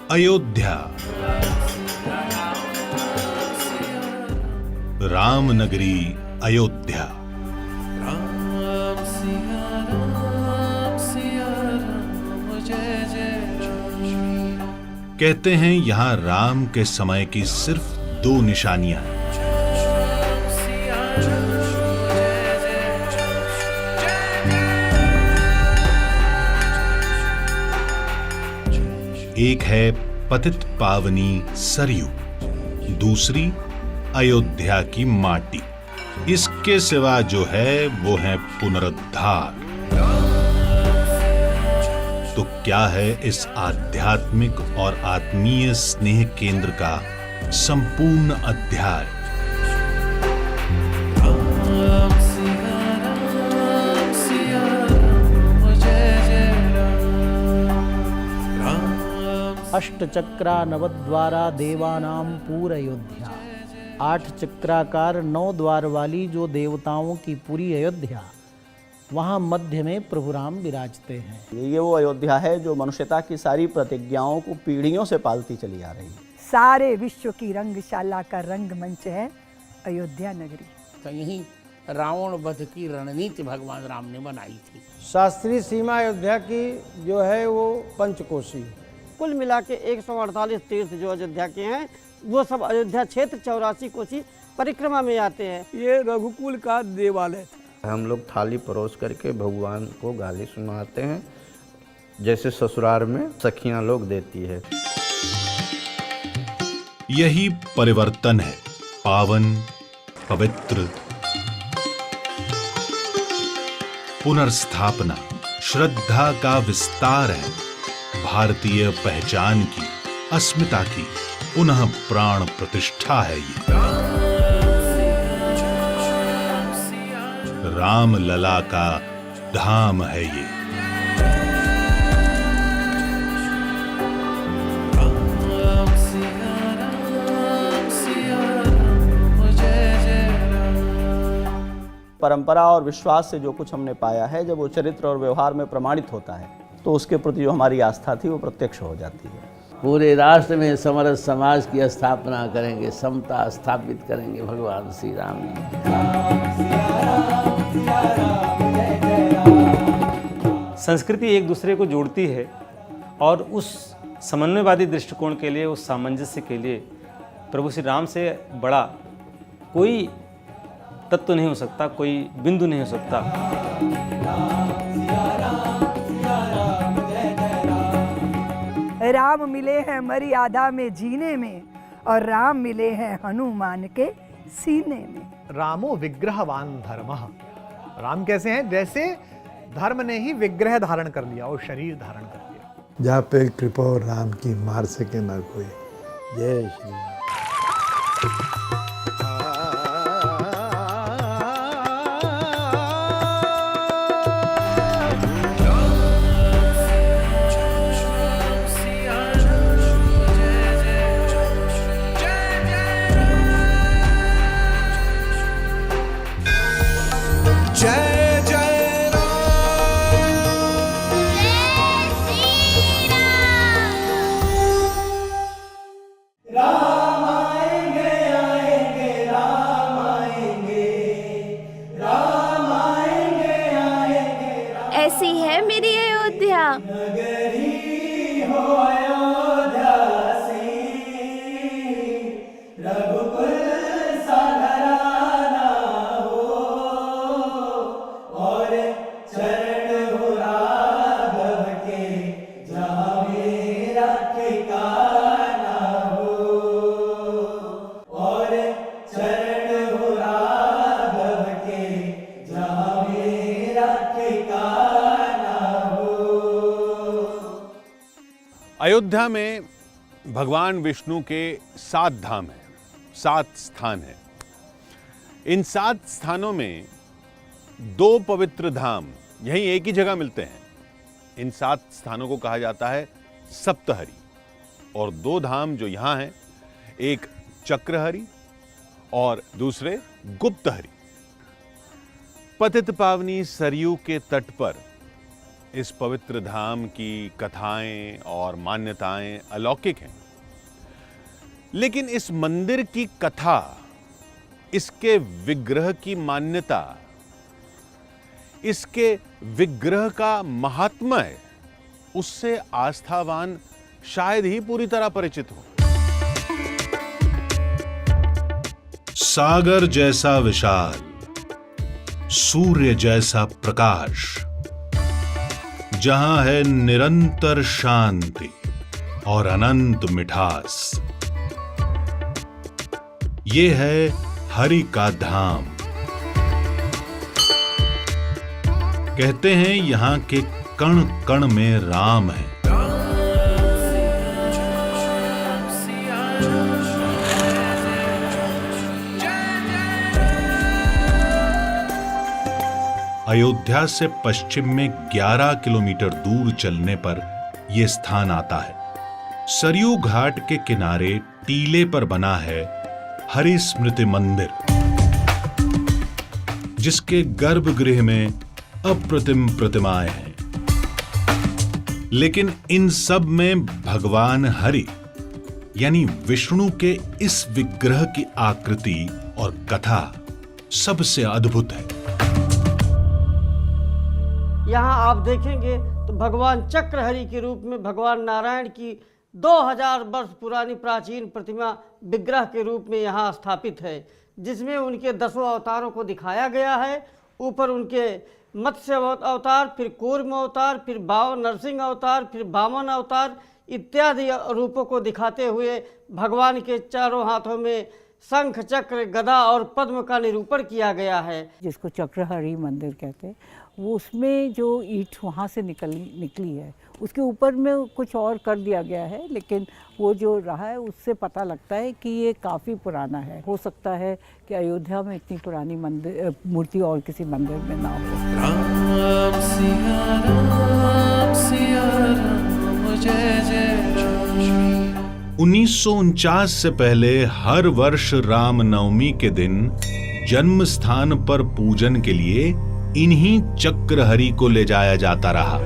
अयोध्या, राम नगरी अयोध्या। कहते हैं यहां राम के समय की सिर्फ 2 निशानियां हैं। एक है पतित पावनी सरयू, दूसरी अयोध्या की माटी। इसके सिवा जो है वो है पुनरुद्धार। तो क्या है इस आध्यात्मिक और आत्मीय स्नेह केंद्र का संपूर्ण अध्याय? अष्टचक्रा नवद्वारा देवानाम पूर अयोध्या। 8 चक्राकार 9 द्वार वाली जो देवताओं की पूरी अयोध्या, वहाँ मध्य में प्रभु राम विराजते हैं। ये वो अयोध्या है जो मनुष्यता की सारी प्रतिज्ञाओं को पीढ़ियों से पालती चली आ रही है। सारे विश्व की रंगशाला का रंगमंच है अयोध्या नगरी। कहीं रावण वध की रणनीति भगवान राम ने बनाई थी। शास्त्रीय सीमा अयोध्या की जो है वो पंचकोशी। कुल मिला के 148 तीर्थ जो अयोध्या के हैं वो सब अयोध्या क्षेत्र 84 कोसी परिक्रमा में आते हैं। ये रघुकुल का देवालय था। हम लोग थाली परोस करके भगवान को गाली सुनाते हैं, जैसे ससुराल में सखियां लोग देती है। यही परिवर्तन है, पावन, पवित्र, पुनर्स्थापना, श्रद्धा का विस्तार है। भारतीय पहचान की, अस्मिता की पुनः प्राण प्रतिष्ठा है ये। राम लला का धाम है ये। परंपरा और विश्वास से जो कुछ हमने पाया है, जब वो चरित्र और व्यवहार में प्रमाणित होता है तो उसके प्रति जो हमारी आस्था थी वो प्रत्यक्ष हो जाती है। पूरे राष्ट्र में समरस समाज की स्थापना करेंगे, समता स्थापित करेंगे भगवान श्री राम जी। संस्कृति एक दूसरे को जोड़ती है और उस समन्वयवादी दृष्टिकोण के लिए, उस सामंजस्य के लिए प्रभु श्री राम से बड़ा कोई तत्व नहीं हो सकता, कोई बिंदु नहीं हो सकता। राम मिले हैं मर्यादा में जीने में और राम मिले हैं हनुमान के सीने में। रामो विग्रहवान धर्मः। राम कैसे हैं? जैसे धर्म ने ही विग्रह धारण कर लिया और शरीर धारण कर लिया। जहाँ पे कृपा और राम की मार सके ना कोई। जय श्री राम। ऐसी है मेरी अयोध्या। अयोध्या में भगवान विष्णु के 7 धाम हैं, 7 स्थान हैं। इन 7 स्थानों में 2 पवित्र धाम यहीं एक ही जगह मिलते हैं। इन 7 स्थानों को कहा जाता है सप्तहरी। और 2 धाम जो यहां हैं, एक चक्रहरी और दूसरे गुप्तहरी। पतित पावनी सरयू के तट पर इस पवित्र धाम की कथाएं और मान्यताएं अलौकिक हैं, लेकिन इस मंदिर की कथा, इसके विग्रह की मान्यता, इसके विग्रह का महात्म्य, उससे आस्थावान शायद ही पूरी तरह परिचित हो। सागर जैसा विशाल, सूर्य जैसा प्रकाश, जहां है निरंतर शांति और अनंत मिठास, ये है हरि का धाम। कहते हैं यहां के कण कण में राम है। अयोध्या से पश्चिम में 11 किलोमीटर दूर चलने पर यह स्थान आता है। सरयू घाट के किनारे टीले पर बना है हरि स्मृति मंदिर, जिसके गर्भगृह में अप्रतिम प्रतिमाएं हैं। लेकिन इन सब में भगवान हरि यानी विष्णु के इस विग्रह की आकृति और कथा सबसे अद्भुत है। यहाँ आप देखेंगे तो भगवान चक्रहरि के रूप में भगवान नारायण की 2000 वर्ष पुरानी प्राचीन प्रतिमा विग्रह के रूप में यहाँ स्थापित है, जिसमें उनके 10 अवतारों को दिखाया गया है। ऊपर उनके मत्स्य अवतार, फिर कूर्म अवतार, फिर नरसिंह अवतार, फिर वामन अवतार इत्यादि रूपों को दिखाते हुए भगवान के चारों हाथों में शंख, चक्र, गदा और पद्म का निरूपण किया गया है, जिसको चक्रहरि मंदिर कहते हैं। वो उसमें जो ईंट वहाँ से निकली है, उसके ऊपर में कुछ और कर दिया गया है, लेकिन वो जो रहा है उससे पता लगता है कि ये काफ़ी पुराना है। हो सकता है कि अयोध्या में इतनी पुरानी मूर्ति और किसी मंदिर में ना हो। राम सिया राम सिया राम जय जय राम। 1949 से पहले हर वर्ष रामनवमी के दिन जन्म स्थान पर पूजन के लिए इन्हीं चक्रहरि को ले जाया जाता रहा।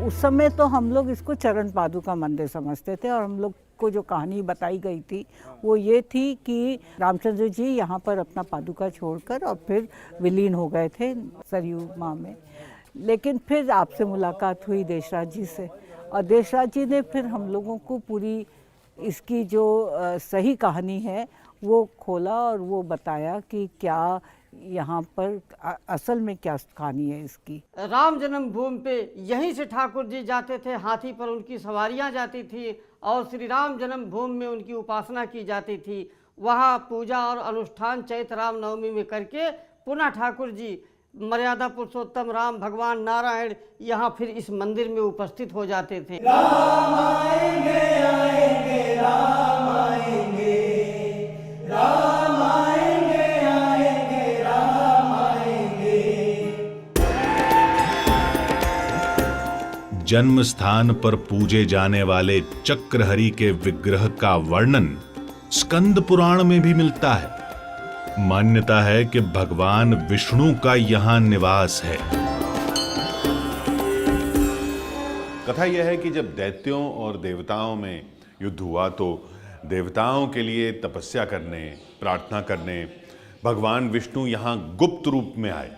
उस समय तो हम लोग इसको चरण पादुका मंदिर समझते थे, और हम लोग को जो कहानी बताई गई थी वो ये थी कि रामचंद्र जी यहाँ पर अपना पादुका छोड़कर और फिर विलीन हो गए थे सरयू माँ में। लेकिन फिर आपसे मुलाकात हुई देशराज जी से, और देशराज जी ने फिर हम लोगों को पूरी इसकी जो सही कहानी है वो खोला और वो बताया कि क्या यहाँ पर असल में क्या कहानी है इसकी। राम जन्मभूमि पे यहीं से ठाकुर जी जाते थे, हाथी पर उनकी सवारियाँ जाती थी और श्री राम जन्मभूमि में उनकी उपासना की जाती थी। वहाँ पूजा और अनुष्ठान चैत्र रामनवमी में करके पुनः ठाकुर जी मर्यादा पुरुषोत्तम राम भगवान नारायण यहाँ फिर इस मंदिर में उपस्थित हो जाते थे। राम आएंगे आएंगे राम आएंगे, राम आएंगे आएंगे राम आएंगे। जन्म स्थान पर पूजे जाने वाले चक्रहरि के विग्रह का वर्णन स्कंद पुराण में भी मिलता है। मान्यता है कि भगवान विष्णु का यहां निवास है। कथा यह है कि जब दैत्यों और देवताओं में युद्ध हुआ तो देवताओं के लिए तपस्या करने, प्रार्थना करने भगवान विष्णु यहां गुप्त रूप में आए,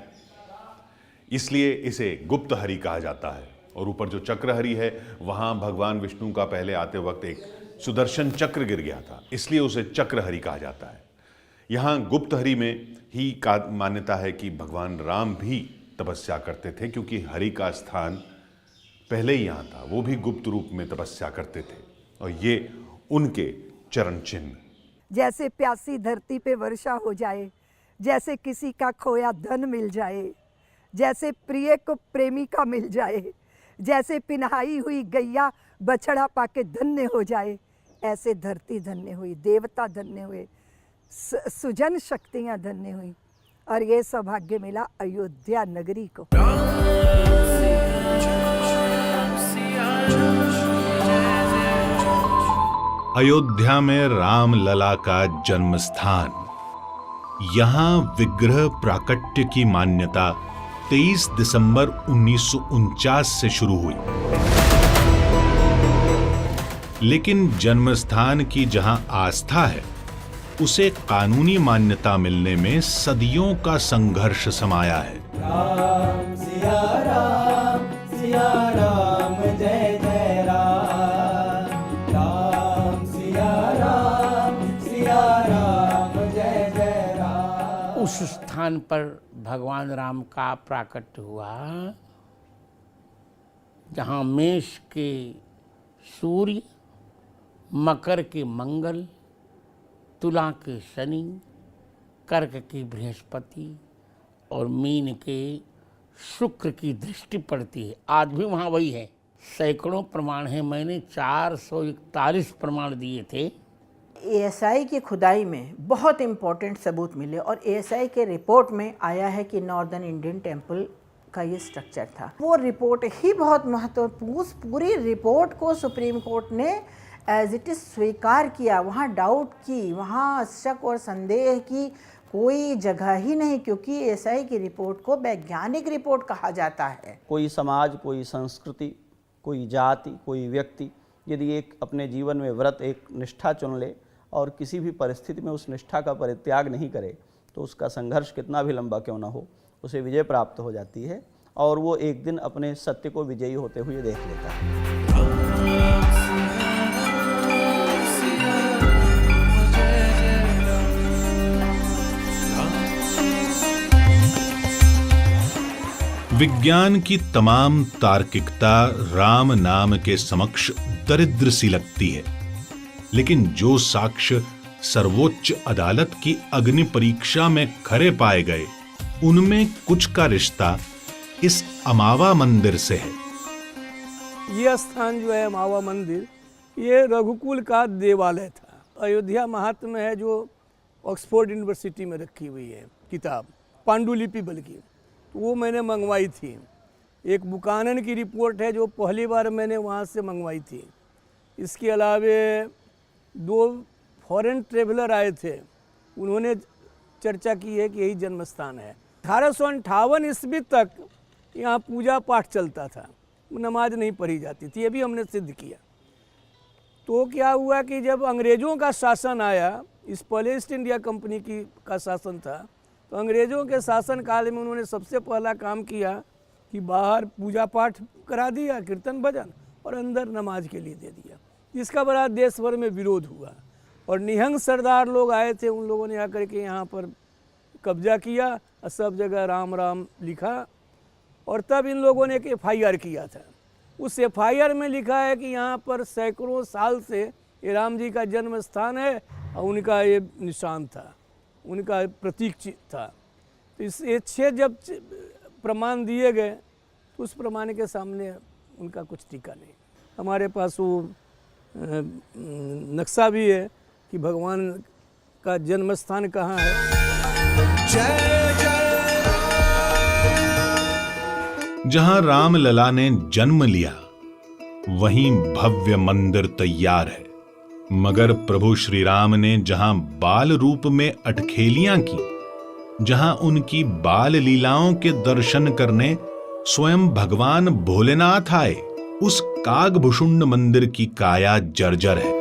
इसलिए इसे गुप्त हरि कहा जाता है। और ऊपर जो चक्रहरि है वहां भगवान विष्णु का पहले आते वक्त एक सुदर्शन चक्र गिर गया था, इसलिए उसे चक्रहरि कहा जाता है। यहाँ गुप्त हरि में ही का मान्यता है कि भगवान राम भी तपस्या करते थे, क्योंकि हरि का स्थान पहले ही यहाँ था, वो भी गुप्त रूप में तपस्या करते थे और ये उनके चरण चिन्ह। जैसे प्यासी धरती पे वर्षा हो जाए, जैसे किसी का खोया धन मिल जाए, जैसे प्रिय को प्रेमिका मिल जाए, जैसे पिन्हाई हुई गैया बछड़ा पाके धन्य हो जाए, ऐसे धरती धन्य हुई, देवता धन्य हुए, सुजन शक्तियां धन्य हुई, और ये सौभाग्य मिला अयोध्या नगरी को। अयोध्या में राम लला का जन्म स्थान यहां विग्रह प्राकट्य की मान्यता 23 दिसंबर 1949 से शुरू हुई, लेकिन जन्मस्थान की जहां आस्था है, उसे कानूनी मान्यता मिलने में सदियों का संघर्ष समाया है। राम सिया राम जय जय राम, राम सिया राम जय जय राम। उस स्थान पर भगवान राम का प्राकट्य हुआ जहाँ मेष के सूर्य, मकर के मंगल, तुला के शनि, कर्क की बृहस्पति और मीन के शुक्र की दृष्टि पड़ती है। आज भी वहाँ वही है। सैकड़ों प्रमाण हैं, मैंने 441 प्रमाण दिए थे। एएसआई की खुदाई में बहुत इम्पोर्टेंट सबूत मिले और एएसआई के रिपोर्ट में आया है कि नॉर्दर्न इंडियन टेम्पल का ये स्ट्रक्चर था। वो रिपोर्ट ही बहुत महत्वपूर्ण, उस पूरी रिपोर्ट को सुप्रीम कोर्ट ने एज इट इज़ स्वीकार किया। वहाँ डाउट की, वहाँ शक और संदेह की कोई जगह ही नहीं, क्योंकि एएसआई की रिपोर्ट को वैज्ञानिक रिपोर्ट कहा जाता है। कोई समाज, कोई संस्कृति, कोई जाति, कोई व्यक्ति यदि एक अपने जीवन में व्रत, एक निष्ठा चुन ले और किसी भी परिस्थिति में उस निष्ठा का परित्याग नहीं करे, तो उसका संघर्ष कितना भी लंबा क्यों ना हो, उसे विजय प्राप्त हो जाती है और वो एक दिन अपने सत्य को विजयी होते हुए देख लेता है। विज्ञान की तमाम तार्किकता राम नाम के समक्ष दरिद्र सी लगती है, लेकिन जो साक्ष्य सर्वोच्च अदालत की अग्नि परीक्षा में खरे पाए गए, उनमें कुछ का रिश्ता इस अमावा मंदिर से है। ये स्थान जो है अमावा मंदिर, ये रघुकुल का देवालय था। अयोध्या महात्म्य है जो ऑक्सफोर्ड यूनिवर्सिटी में रखी हुई है किताब, पांडुलिपि बल्कि, तो वो मैंने मंगवाई थी। एक बुकानन की रिपोर्ट है जो पहली बार मैंने वहाँ से मंगवाई थी। इसके अलावे 2 फॉरेन ट्रेवलर आए थे, उन्होंने चर्चा की है कि यही जन्म स्थान है। 1858 ईस्वी तक यहाँ पूजा पाठ चलता था, नमाज नहीं पढ़ी जाती थी, ये भी हमने सिद्ध किया। तो क्या हुआ कि जब अंग्रेज़ों का शासन आया, इस पहले ईस्ट इंडिया कंपनी का शासन था, तो अंग्रेज़ों के शासन काल में उन्होंने सबसे पहला काम किया कि बाहर पूजा पाठ करा दिया, कीर्तन भजन, और अंदर नमाज के लिए दे दिया, जिसका बड़ा देश भर में विरोध हुआ। और निहंग सरदार लोग आए थे, उन लोगों ने आकर के यहाँ पर कब्जा किया और सब जगह राम राम लिखा, और तब इन लोगों ने एक FIR किया था। उस FIR में लिखा है कि यहाँ पर सैकड़ों साल से ये राम जी का जन्म स्थान है और उनका ये निशान था, उनका प्रतीक था। तो इस 6 जब प्रमाण दिए गए तो उस प्रमाण के सामने उनका कुछ टीका नहीं। हमारे पास वो नक्शा भी है कि भगवान का जन्म स्थान कहाँ है। जहां रामलला ने जन्म लिया, वहीं भव्य मंदिर तैयार है, मगर प्रभु श्री राम ने जहां बाल रूप में अटखेलियां की, जहां उनकी बाल लीलाओं के दर्शन करने स्वयं भगवान भोलेनाथ आए, उस कागभुषुंड मंदिर की काया जर्जर है।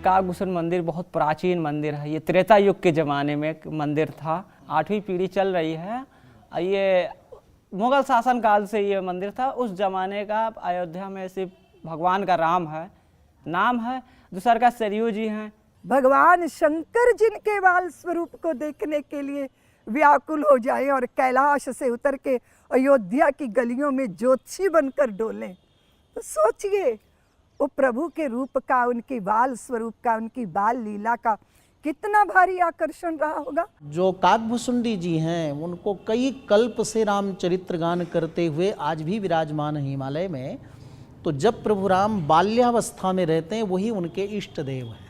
कागभूषण मंदिर बहुत प्राचीन मंदिर है। ये त्रेता युग के ज़माने में मंदिर था, 8वीं पीढ़ी चल रही है। ये मुगल शासन काल से ये मंदिर था। उस ज़माने का अयोध्या में सिर्फ भगवान का राम है, नाम है, दूसरा का सरयू जी हैं। भगवान शंकर जिनके बाल स्वरूप को देखने के लिए व्याकुल हो जाए और कैलाश से उतर के अयोध्या की गलियों में ज्योतिषी बनकर डोलें, तो सोचिए वो प्रभु के रूप का, उनकी बाल स्वरूप का, उनकी बाल लीला का कितना भारी आकर्षण रहा होगा। जो काकभुसुंडी जी हैं, उनको कई कल्प से रामचरित्र गान करते हुए आज भी विराजमान है हिमालय में। तो जब प्रभु राम बाल्यावस्था में रहते हैं, वही उनके इष्ट देव हैं।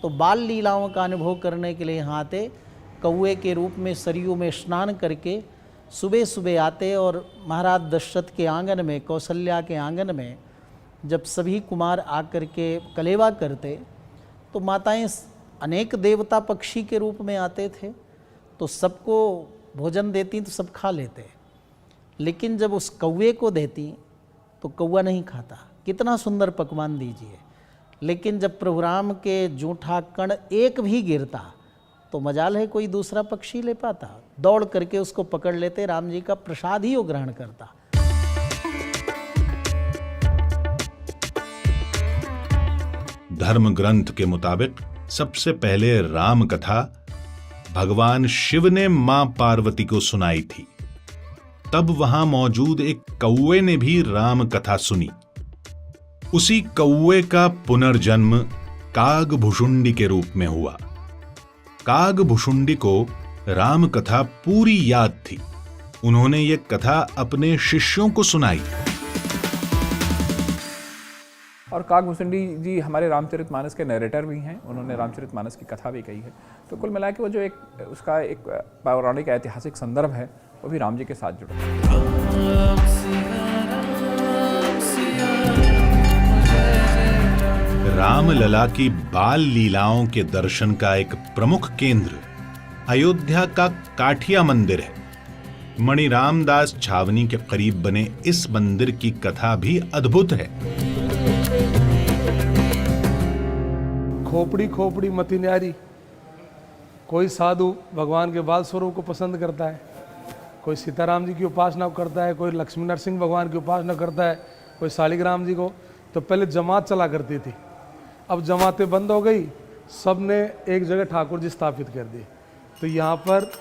तो बाल लीलाओं का अनुभव करने के लिए यहाँ आते, कौए के रूप में सरयू में स्नान करके सुबह सुबह आते, और महाराज दशरथ के आंगन में, कौशल्या के आंगन में जब सभी कुमार आकर के कलेवा करते, तो माताएं अनेक देवता पक्षी के रूप में आते थे, तो सबको भोजन देती तो सब खा लेते, लेकिन जब उस कौवे को देती तो कौवा नहीं खाता। कितना सुंदर पकवान दीजिए, लेकिन जब प्रभु राम के जूठा कण एक भी गिरता तो मजाल है कोई दूसरा पक्षी ले पाता, दौड़ करके उसको पकड़ लेते, राम जी का प्रसाद ही वो ग्रहण करता। धर्म ग्रंथ के मुताबिक सबसे पहले राम कथा भगवान शिव ने मां पार्वती को सुनाई थी। तब वहां मौजूद एक कौवे ने भी राम कथा सुनी। उसी कौवे का पुनर्जन्म कागभुषुंडी के रूप में हुआ। कागभुषुंडी को राम कथा पूरी याद थी। उन्होंने ये कथा अपने शिष्यों को सुनाई। और कागभुषुंडी जी हमारे रामचरितमानस के नरेटर भी हैं, उन्होंने रामचरितमानस की कथा भी कही है। तो कुल मिला के वो जो उसका एक पौराणिक ऐतिहासिक संदर्भ है वो भी राम जी के साथ जुड़ा है। रामलला की बाल लीलाओं के दर्शन का एक प्रमुख केंद्र अयोध्या का काठिया मंदिर है। मणि रामदास छावनी के करीब बने इस मंदिर की कथा भी अद्भुत है। खोपड़ी खोपड़ी मति न्यारी, कोई साधु भगवान के बाल स्वरूप को पसंद करता है, कोई सीताराम जी की उपासना करता है, कोई लक्ष्मी नरसिंह भगवान की उपासना करता है, कोई शालिग्राम जी को। तो पहले जमात चला करती थी, अब जमातें बंद हो गई, सब ने एक जगह ठाकुर जी स्थापित कर दिए। तो यहाँ पर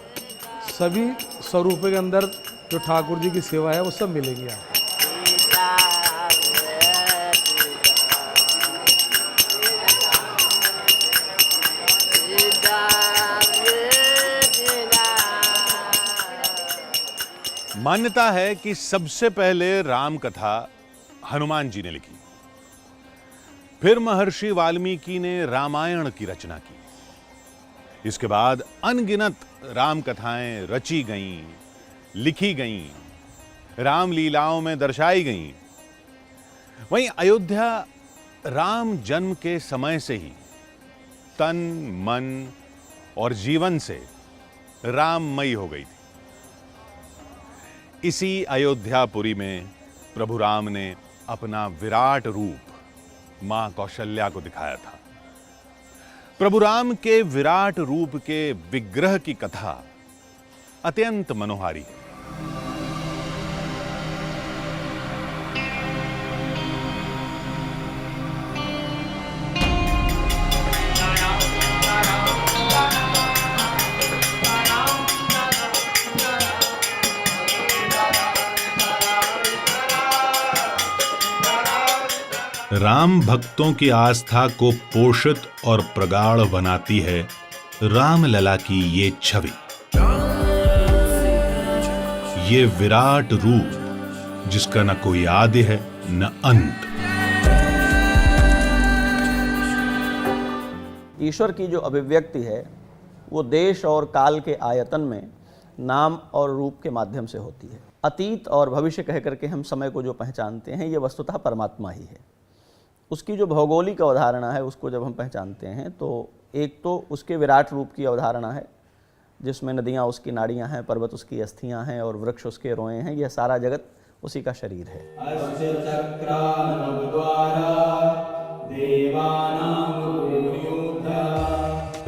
सभी स्वरूपों के अंदर जो ठाकुर जी की सेवा है वो सब मिलेगी यहाँ। मान्यता है कि सबसे पहले राम कथा हनुमान जी ने लिखी, फिर महर्षि वाल्मीकि ने रामायण की रचना की। इसके बाद अनगिनत राम कथाएं रची गईं, लिखी गईं, रामलीलाओं में दर्शाई गईं। वहीं अयोध्या राम जन्म के समय से ही तन, मन और जीवन से राममयी हो गई थी। इसी अयोध्यापुरी में प्रभु राम ने अपना विराट रूप मां कौशल्या को दिखाया था। प्रभु राम के विराट रूप के विग्रह की कथा अत्यंत मनोहारी है। राम भक्तों की आस्था को पोषित और प्रगाढ़ बनाती है रामलला की ये छवि, ये विराट रूप जिसका न कोई आदि है न अंत। ईश्वर की जो अभिव्यक्ति है वो देश और काल के आयतन में नाम और रूप के माध्यम से होती है। अतीत और भविष्य कह करके हम समय को जो पहचानते हैं ये वस्तुतः परमात्मा ही है। उसकी जो भौगोलिक अवधारणा है उसको जब हम पहचानते हैं तो एक तो उसके विराट रूप की अवधारणा है जिसमें नदियाँ उसकी नाड़ियाँ हैं, पर्वत उसकी अस्थियाँ हैं और वृक्ष उसके रोए हैं। यह सारा जगत उसी का शरीर है।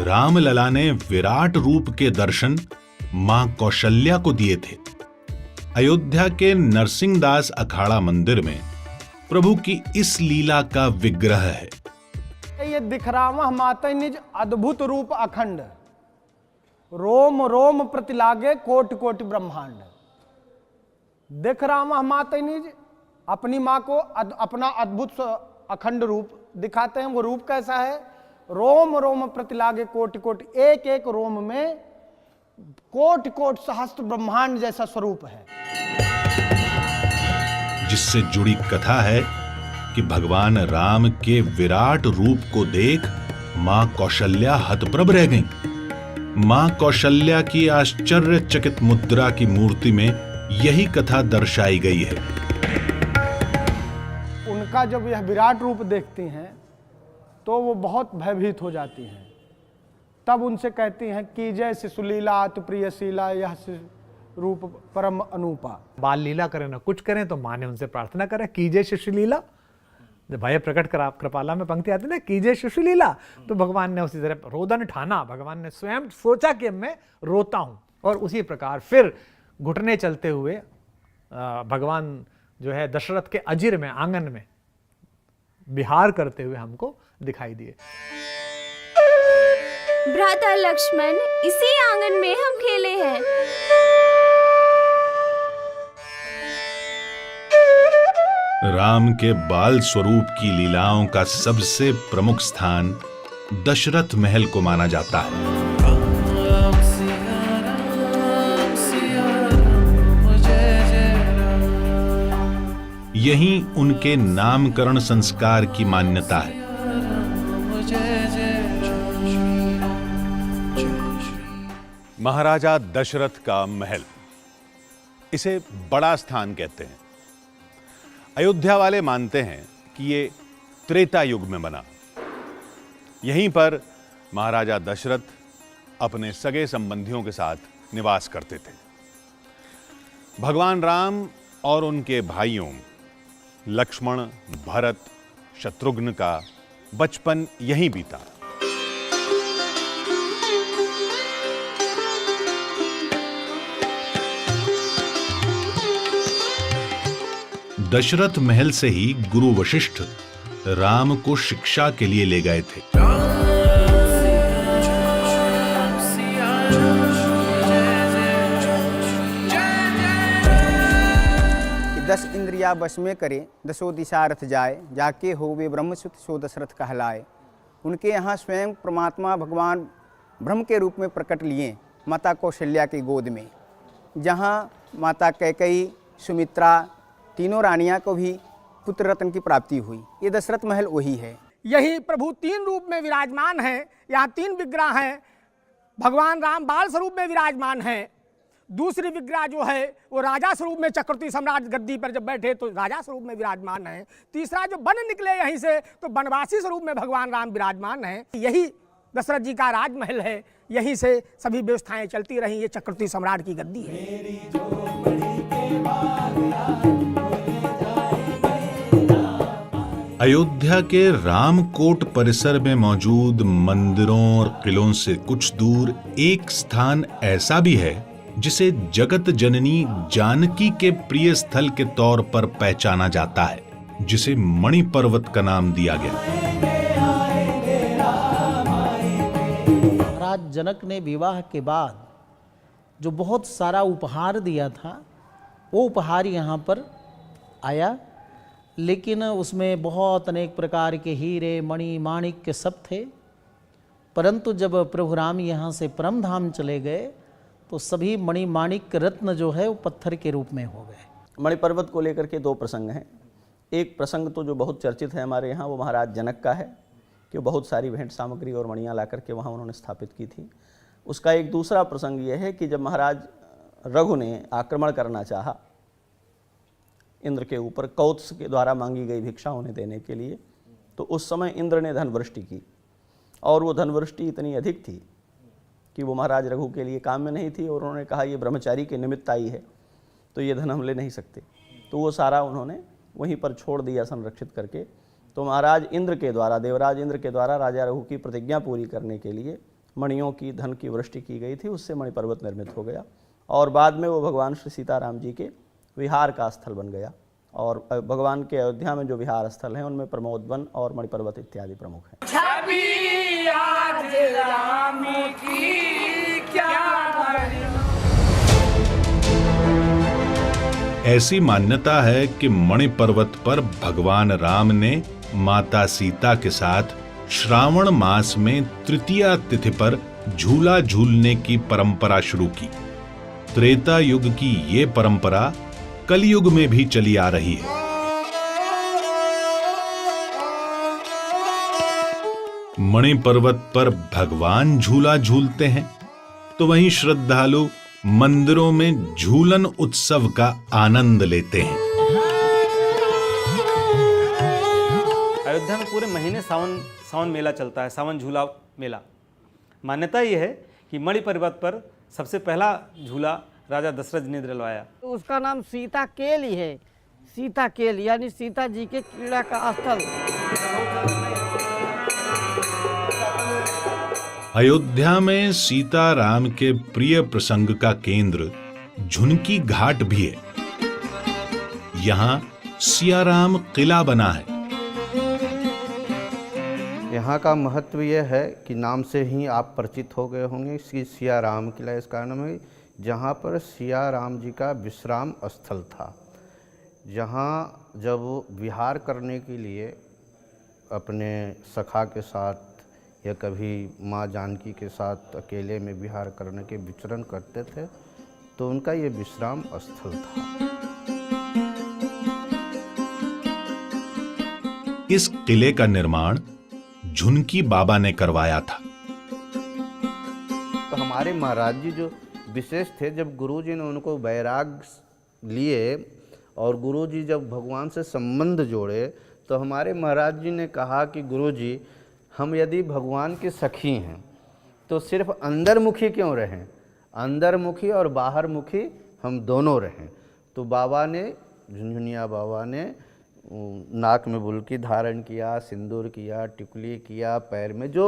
रामलला ने विराट रूप के दर्शन मां कौशल्या को दिए थे। अयोध्या के नरसिंहदास अखाड़ा मंदिर में प्रभु की इस लीला का विग्रह है। ये दिखरावह मातै निज अद्भुत रूप अखंड, रोम रोम प्रतिलागे कोटि कोटि ब्रह्मांड। दिखरावह मातै निज अपनी माँ को अपना अद्भुत अखंड रूप दिखाते हैं। वो रूप कैसा है? रोम रोम प्रतिलागे कोटि कोटि, एक एक रोम में कोटि कोटि सहस्त्र ब्रह्मांड जैसा स्वरूप है। जिससे जुड़ी कथा है कि भगवान राम के विराट रूप को देख मां कौशल्या हतप्रभ रह गईं। मां कौशल्या की आश्चर्यचकित मुद्रा की मूर्ति में यही कथा दर्शाई गई है। उनका जब यह विराट रूप देखती हैं तो वो बहुत भयभीत हो जाती हैं। तब उनसे कहती हैं कि जय शिशुलीला अति प्रियशीला यह रूप परम अनूपा। बाल लीला करें ना कुछ करें तो माँ ने उनसे प्रार्थना करें कीजिए शिशु लीला। जब भय प्रकट करा कृपाला में पंक्ति आती है ना कीजिए शिशु लीला, तो भगवान ने उसी तरह रोदन ठाना, भगवान ने स्वयं सोचा कि मैं रोता हूं, और उसी प्रकार फिर घुटने चलते हुए भगवान जो है दशरथ के अजिर में आंगन में विहार करते हुए हमको दिखाई दिए। भ्राता लक्ष्मण, इसी आंगन में हम खेले हैं। राम के बाल स्वरूप की लीलाओं का सबसे प्रमुख स्थान दशरथ महल को माना जाता है। यहीं उनके नामकरण संस्कार की मान्यता है। महाराजा दशरथ का महल, इसे बड़ा स्थान कहते हैं। अयोध्या वाले मानते हैं कि ये त्रेता युग में बना। यहीं पर महाराजा दशरथ अपने सगे संबंधियों के साथ निवास करते थे। भगवान राम और उनके भाइयों लक्ष्मण, भरत, शत्रुघ्न का बचपन यहीं बीता। दशरथ महल से ही गुरु वशिष्ठ राम को शिक्षा के लिए ले गए थे। दस इंद्रिया वश में करे, दसों दिशा रथ जाए, जाके हो वे ब्रह्मसुत सो दशरथ कहलाए। उनके यहाँ स्वयं परमात्मा भगवान ब्रह्म के रूप में प्रकट लिए माता कौशल्या की गोद में, जहाँ माता कैकेयी, सुमित्रा, तीनों रानियां को भी पुत्र रत्न की प्राप्ति हुई। ये दशरथ महल वही है। यही प्रभु तीन रूप में विराजमान है। यहाँ तीन विग्रह हैं। भगवान राम बाल स्वरूप में विराजमान हैं। दूसरी विग्रह जो है वो राजा स्वरूप में, चक्रवर्ती सम्राट गद्दी पर जब बैठे तो राजा स्वरूप में विराजमान है। तीसरा जो बन निकले यहीं से तो बनवासी स्वरूप में भगवान राम विराजमान हैं। यही दशरथ जी का राजमहल है। यहीं से सभी व्यवस्थाएं चलती रही। ये चक्रवर्ती सम्राट की गद्दी है। अयोध्या के रामकोट परिसर में मौजूद मंदिरों और किलों से कुछ दूर एक स्थान ऐसा भी है जिसे जगत जननी जानकी के प्रिय स्थल के तौर पर पहचाना जाता है, जिसे मणि पर्वत का नाम दिया गया। महाराज जनक ने विवाह के बाद जो बहुत सारा उपहार दिया था, वो उपहार यहाँ पर आया, लेकिन उसमें बहुत अनेक प्रकार के हीरे, मणि, माणिक्य सब थे। परंतु जब प्रभु राम यहाँ से परम धाम चले गए तो सभी मणि, माणिक्य, रत्न जो है वो पत्थर के रूप में हो गए। मणि पर्वत को लेकर के दो प्रसंग हैं। एक प्रसंग तो जो बहुत चर्चित है हमारे यहाँ, वो महाराज जनक का है कि बहुत सारी भेंट सामग्री और मणियाँ ला करके वहाँ उन्होंने स्थापित की थी। उसका एक दूसरा प्रसंग ये है कि जब महाराज रघु ने आक्रमण करना चाहा इंद्र के ऊपर, कौत्स के द्वारा मांगी गई भिक्षा उन्हें देने के लिए, तो उस समय इंद्र ने धनवृष्टि की, और वो धनवृष्टि इतनी अधिक थी कि वो महाराज रघु के लिए काम में नहीं थी, और उन्होंने कहा ये ब्रह्मचारी के निमित्त आई है तो ये धन हम ले नहीं सकते। तो वो सारा उन्होंने वहीं पर छोड़ दिया संरक्षित करके। तो महाराज इंद्र के द्वारा, देवराज इंद्र के द्वारा राजा रघु की प्रतिज्ञा पूरी करने के लिए मणियों की, धन की वृष्टि की गई थी। उससे मणि पर्वत निर्मित हो गया और बाद में वो भगवान श्री सीताराम जी के विहार का स्थल बन गया। और भगवान के अयोध्या में जो विहार स्थल हैं उनमें प्रमोद वन और मणि पर्वत इत्यादि प्रमुख हैं। ऐसी मान्यता है कि मणि पर्वत पर भगवान राम ने माता सीता के साथ श्रावण मास में तृतीया तिथि पर झूला झूलने की परंपरा शुरू की। त्रेता युग की ये परंपरा कलयुग में भी चली आ रही है। मणि पर्वत पर भगवान झूला झूलते हैं तो वहीं श्रद्धालु मंदिरों में झूलन उत्सव का आनंद लेते हैं। अयोध्या में पूरे महीने सावन मेला चलता है, सावन झूला मेला। मान्यता ये है कि मणि पर्वत पर सबसे पहला झूला राजा दशरथ जी ने दिलवाया। तो उसका नाम सीता केल ही है, सीता केल यानी सीता जी के क्रीड़ा का स्थल। अयोध्या में सीता राम के प्रिय प्रसंग का केंद्र झुनकी घाट भी है। यहां सियाराम किला बना है। यहाँ का महत्व यह है कि नाम से ही आप परिचित हो गए होंगे कि सियाराम किला इस कारण में, जहाँ पर सिया राम जी का विश्राम स्थल था। जहाँ जब वो विहार करने के लिए अपने सखा के साथ या कभी माँ जानकी के साथ अकेले में विहार करने के विचरण करते थे, तो उनका ये विश्राम स्थल था। इस किले का निर्माण झुनकी बाबा ने करवाया था। तो हमारे महाराज जी जो विशेष थे, जब गुरुजी ने उनको वैराग लिए और गुरुजी जब भगवान से संबंध जोड़े, तो हमारे महाराज जी ने कहा कि गुरुजी, हम यदि भगवान के सखी हैं तो सिर्फ अंदरमुखी क्यों रहें, अंदरमुखी और बाहरमुखी हम दोनों रहें। तो बाबा ने, झुनझुनिया बाबा ने नाक में बुलकी धारण किया, सिंदूर किया, टिकुली किया, पैर में जो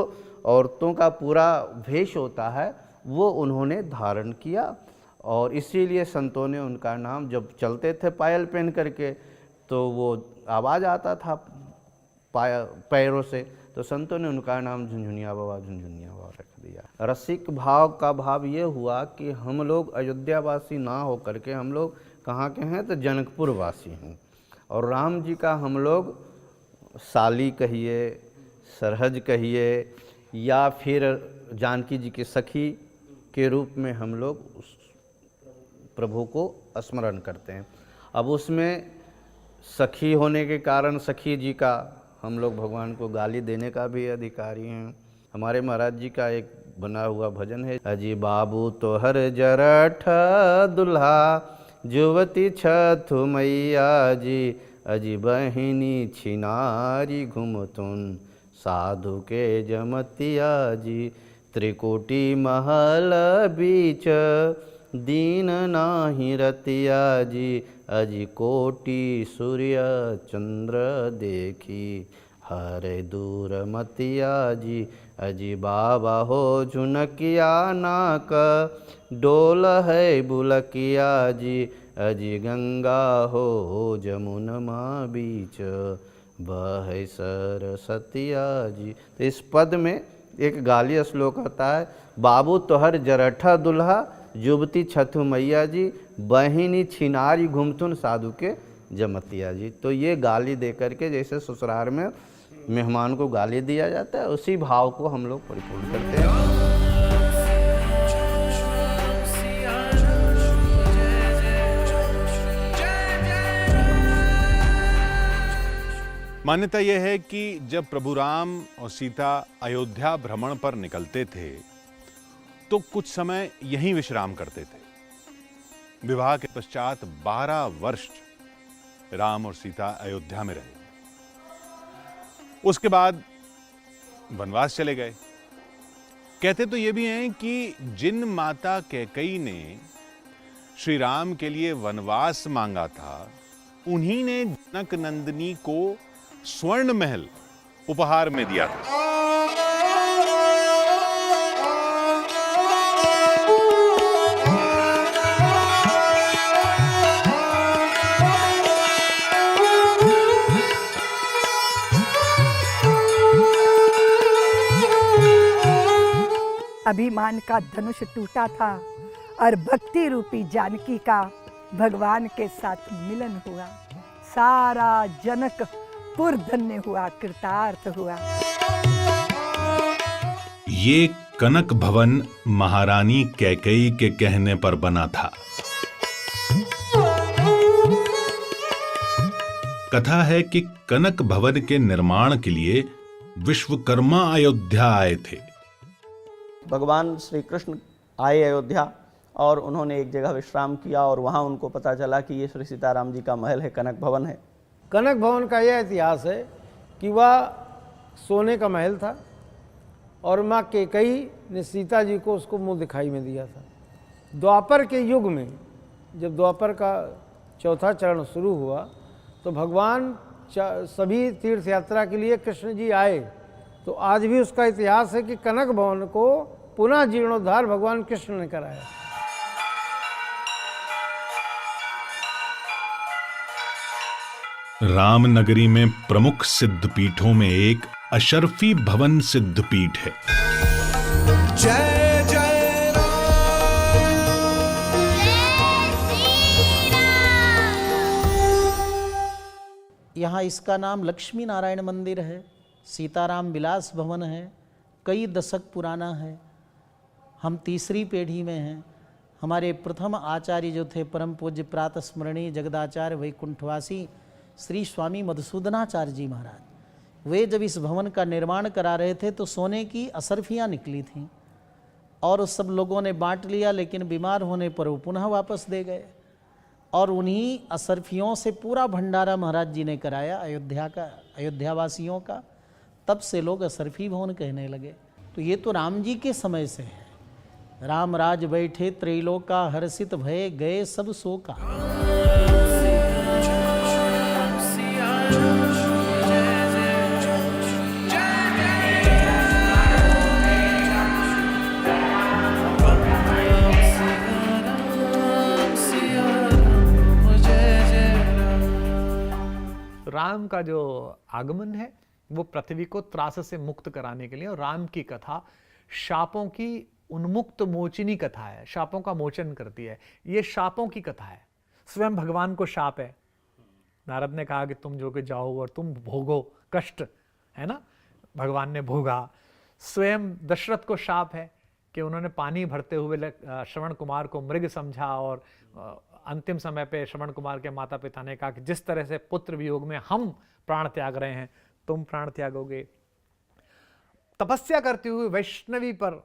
औरतों का पूरा भेष होता है वो उन्होंने धारण किया। और इसीलिए संतों ने उनका नाम, जब चलते थे पायल पहन करके तो वो आवाज़ आता था पैरों से, तो संतों ने उनका नाम झुनझुनिया बाबा रख दिया। रसिक भाव का भाव ये हुआ कि हम लोग अयोध्यावासी ना हो करके हम लोग कहाँ के हैं, तो जनकपुर वासी हैं। और राम जी का हम लोग साली कहिए, सरहज कहिए, या फिर जानकी जी के सखी के रूप में हम लोग उस प्रभु को स्मरण करते हैं। अब उसमें सखी होने के कारण सखी जी का हम लोग भगवान को गाली देने का भी अधिकारी हैं। हमारे महाराज जी का एक बना हुआ भजन है, अजी बाबू तो हर जरठ दुल्हा जुवती छथु मैया जी, अजी बहिनी छिनारी घुमतुन साधु के जमतिया जी, त्रिकोटि महल बीच दीन नाही रतिया जी, अजी कोटि सूर्य चंद्र देखी हरे दूर मतिया जी, अजी बाबा हो झुनकिया नाक डोल है बुलकिया जी, अजी गंगा हो जमुनमा बीच बह सरस्वतिया जी। तो इस पद में एक गाली श्लोक होता है, बाबू तोहर जरठा दुल्हा जुबती छथु मैया जी, बहिनी छिनारी घुमथुन साधु के जमतिया जी। तो ये गाली दे करके, जैसे ससुराल में मेहमान को गाली दिया जाता है, उसी भाव को हम लोग परिपूर्ण करते हैं। मान्यता यह है कि जब प्रभु राम और सीता अयोध्या भ्रमण पर निकलते थे तो कुछ समय यहीं विश्राम करते थे। विवाह के पश्चात 12 वर्ष राम और सीता अयोध्या में रहे। उसके बाद वनवास चले गए। कहते तो ये भी हैं कि जिन माता कैकेयी ने श्री राम के लिए वनवास मांगा था, उन्हीं ने जनक नंदिनी को स्वर्ण महल उपहार में दिया था। अभिमान का धनुष टूटा था और भक्ति रूपी जानकी का भगवान के साथ मिलन हुआ। सारा जनकपुर धन्य हुआ, कृतार्थ हुआ। ये कनक भवन महारानी कैकेयी के कहने पर बना था। कथा है कि कनक भवन के निर्माण के लिए विश्वकर्मा अयोध्या आए थे। भगवान श्री कृष्ण आए अयोध्या और उन्होंने एक जगह विश्राम किया और वहाँ उनको पता चला कि ये श्री सीताराम जी का महल है, कनक भवन है। कनक भवन का यह इतिहास है कि वह सोने का महल था और माँ कैकेयी ने सीता जी को उसको मुंह दिखाई में दिया था। द्वापर के युग में जब द्वापर का चौथा चरण शुरू हुआ तो भगवान सभी तीर्थ यात्रा के लिए कृष्ण जी आए। तो आज भी उसका इतिहास है कि कनक भवन को पुनः जीर्णोद्धार भगवान कृष्ण ने कराया। रामनगरी में प्रमुख सिद्धपीठों में एक अशरफी भवन सिद्धपीठ है। जय जय यहाँ इसका नाम लक्ष्मी नारायण मंदिर है, सीताराम विलास भवन है, कई दशक पुराना है। हम तीसरी पीढ़ी में हैं। हमारे प्रथम आचार्य जो थे परम पूज्य प्रातः स्मरणीय जगदाचार्य वैकुंठवासी श्री स्वामी मधुसूदनाचार्य जी महाराज, वे जब इस भवन का निर्माण करा रहे थे तो सोने की असरफियाँ निकली थीं और उस सब लोगों ने बांट लिया, लेकिन बीमार होने पर वो पुनः वापस दे गए और उन्हीं असरफियों से पूरा भंडारा महाराज जी ने कराया अयोध्यावासियों का। तब से लोग असरफी भवन कहने लगे। तो ये तो राम जी के समय से है। राम राज बैठे त्रैलोका हर्षित भये गए सब शोका। राम का जो आगमन है वो पृथ्वी को त्रास से मुक्त कराने के लिए, और राम की कथा शापों की उन्मुक्त मोचिनी कथा है, शापों का मोचन करती है। ये शापों की कथा है। स्वयं भगवान को शाप है। नारद ने कहा कि तुम जो कि जाओ और तुम भोगो कष्ट, है ना, भगवान ने भोगा। स्वयं दशरथ को शाप है कि उन्होंने पानी भरते हुए श्रवण कुमार को मृग समझा, और अंतिम समय पे श्रवण कुमार के माता पिता ने कहा कि जिस तरह से पुत्र वियोग में हम प्राण त्याग रहे हैं तुम प्राण त्यागोगे। तपस्या करते हुए वैष्णवी पर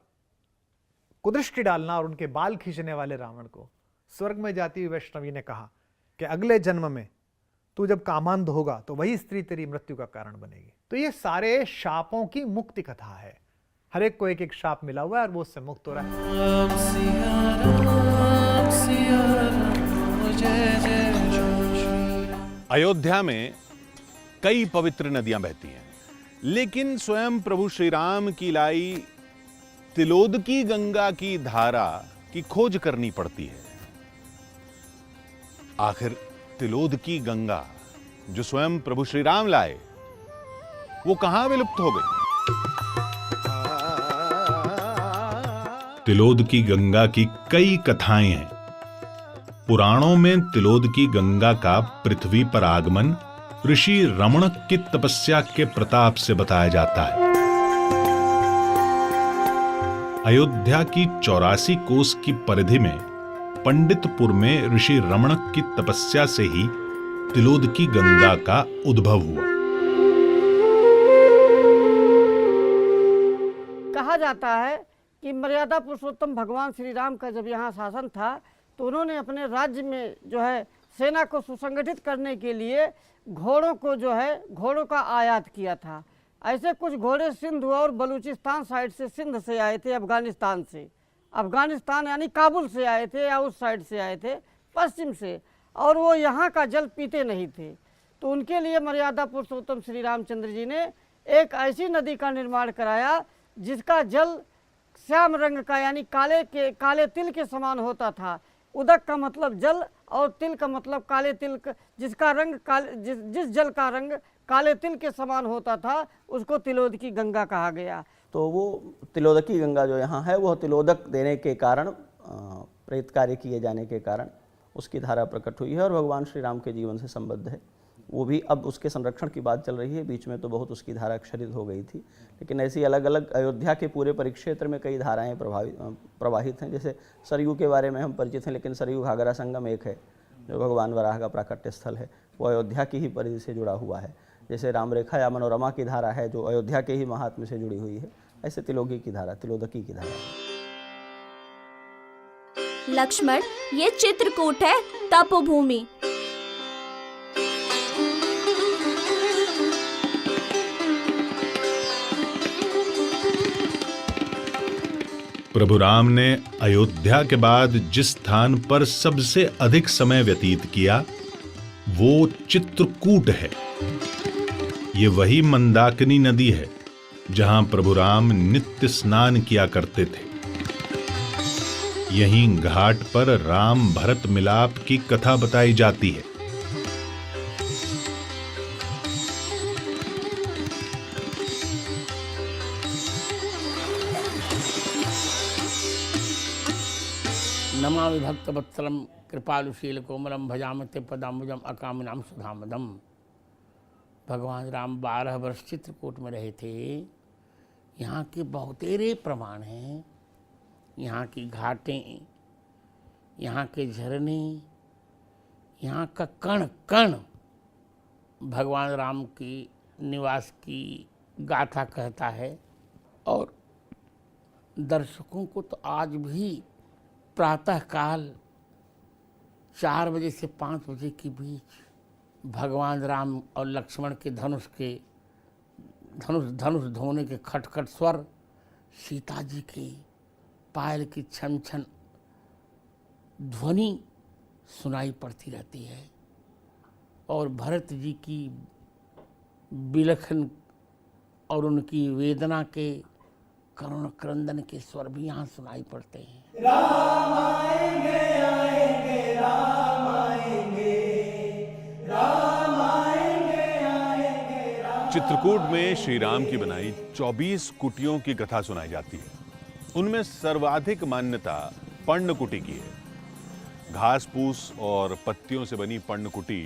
कुदृष्टि डालना और उनके बाल खींचने वाले रावण को स्वर्ग में जाती हुई वैष्णवी ने कहा कि अगले जन्म में तू जब कामांध होगा तो वही स्त्री तेरी मृत्यु का कारण बनेगी। तो ये सारे शापों की मुक्ति कथा है। हर एक को एक एक शाप मिला हुआ है और वो उससे मुक्त हो रहा है। अयोध्या में कई पवित्र नदियां बहती हैं, लेकिन स्वयं प्रभु श्री राम की लाई तिलोदकी गंगा की धारा की खोज करनी पड़ती है। आखिर तिलोदकी गंगा जो स्वयं प्रभु श्री राम लाए वो कहां विलुप्त हो गई? तिलोदकी गंगा की कई कथाएं हैं। पुराणों में तिलोदकी गंगा का पृथ्वी पर आगमन ऋषि रमण की तपस्या के प्रताप से बताया जाता है। अयोध्या की 84 कोस की परिधि में पंडितपुर में ऋषि रमण की तपस्या से ही तिलोदकी गंगा का उद्भव हुआ। कहा जाता है कि मर्यादा पुरुषोत्तम भगवान श्री राम का जब यहाँ शासन था तो उन्होंने अपने राज्य में जो है सेना को सुसंगठित करने के लिए घोड़ों को जो है घोड़ों का आयात किया था। ऐसे कुछ घोड़े सिंध और बलूचिस्तान साइड से, सिंध से आए थे, अफगानिस्तान से, अफगानिस्तान यानी काबुल से आए थे या उस साइड से आए थे पश्चिम से, और वो यहाँ का जल पीते नहीं थे। तो उनके लिए मर्यादा पुरुषोत्तम श्री रामचंद्र जी ने एक ऐसी नदी का निर्माण कराया जिसका जल श्याम रंग का यानी काले तिल के समान होता था। उदक का मतलब जल और तिल का मतलब काले तिल, जिसका रंग जिस जल का रंग काले तिल के समान होता था उसको तिलोदकी गंगा कहा गया। तो वो तिलोदकी गंगा जो यहाँ है वह तिलोदक देने के कारण, प्रेत कार्य किए जाने के कारण उसकी धारा प्रकट हुई है और भगवान श्री राम के जीवन से संबद्ध है। वो भी अब उसके संरक्षण की बात चल रही है। बीच में तो बहुत उसकी धारा क्षरित हो गई थी, लेकिन ऐसी अलग अलग अयोध्या के पूरे परिक्षेत्र में कई धाराएं प्रवाहित हैं। जैसे सरयू के बारे में हम परिचित हैं, लेकिन सरयू घाघरा संगम एक है जो भगवान वराह का प्राकट्य स्थल है, वो अयोध्या की ही परिधि से जुड़ा हुआ है। जैसे रामरेखा या मनोरमा की धारा है जो अयोध्या के ही महात्म्य से जुड़ी हुई है, ऐसे तिलोकी की धारा, तिलोदकी की धारा। लक्ष्मण, ये चित्रकूट है, तपोभूमि। प्रभु राम ने अयोध्या के बाद जिस स्थान पर सबसे अधिक समय व्यतीत किया वो चित्रकूट है। ये वही मंदाकिनी नदी है जहां प्रभु राम नित्य स्नान किया करते थे। यहीं घाट पर राम भरत मिलाप की कथा बताई जाती है। नमामि भक्तवत्सलं कृपालुशील कोमलम भजामते पदाम्बुजम अकामिनाम सुधामदम। भगवान राम 12 वर्ष चित्रकूट में रहे थे। यहाँ के बहुतेरे प्रमाण हैं। यहाँ की घाटें, यहाँ के झरने, यहाँ का कण कण भगवान राम की निवास की गाथा कहता है। और दर्शकों को तो आज भी प्रातःकाल 4 बजे से 5 बजे के बीच भगवान राम और लक्ष्मण के धनुष धोने के खटखट स्वर, सीता जी के पायल की छन छन ध्वनि सुनाई पड़ती रहती है और भरत जी की विलखन और उनकी वेदना के करुण क्रंदन के स्वर भी यहाँ सुनाई पड़ते हैं। राम आएंगे आएंगे राम आएंगे, राम आएंगे आएंगे राम। चित्रकूट में श्री राम की बनाई 24 कुटियों की कथा सुनाई जाती है। उनमें सर्वाधिक मान्यता पर्णकुटी की है। घास फूस और पत्तियों से बनी पर्णकुटी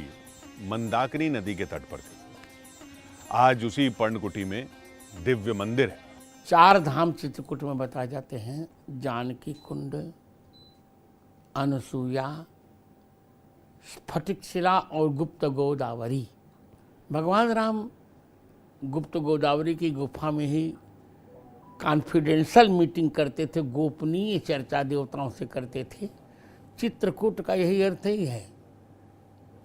मंदाकिनी नदी के तट पर थी। आज उसी पर्णकुटी में दिव्य मंदिर है। 4 धाम चित्रकूट में बताए जाते हैं। जानकी कुंड, अनसुया, स्फटिक शिला और गुप्त गोदावरी। भगवान राम गुप्त गोदावरी की गुफा में ही कॉन्फिडेंशियल मीटिंग करते थे, गोपनीय चर्चा देवताओं से करते थे। चित्रकूट का यही अर्थ ही है,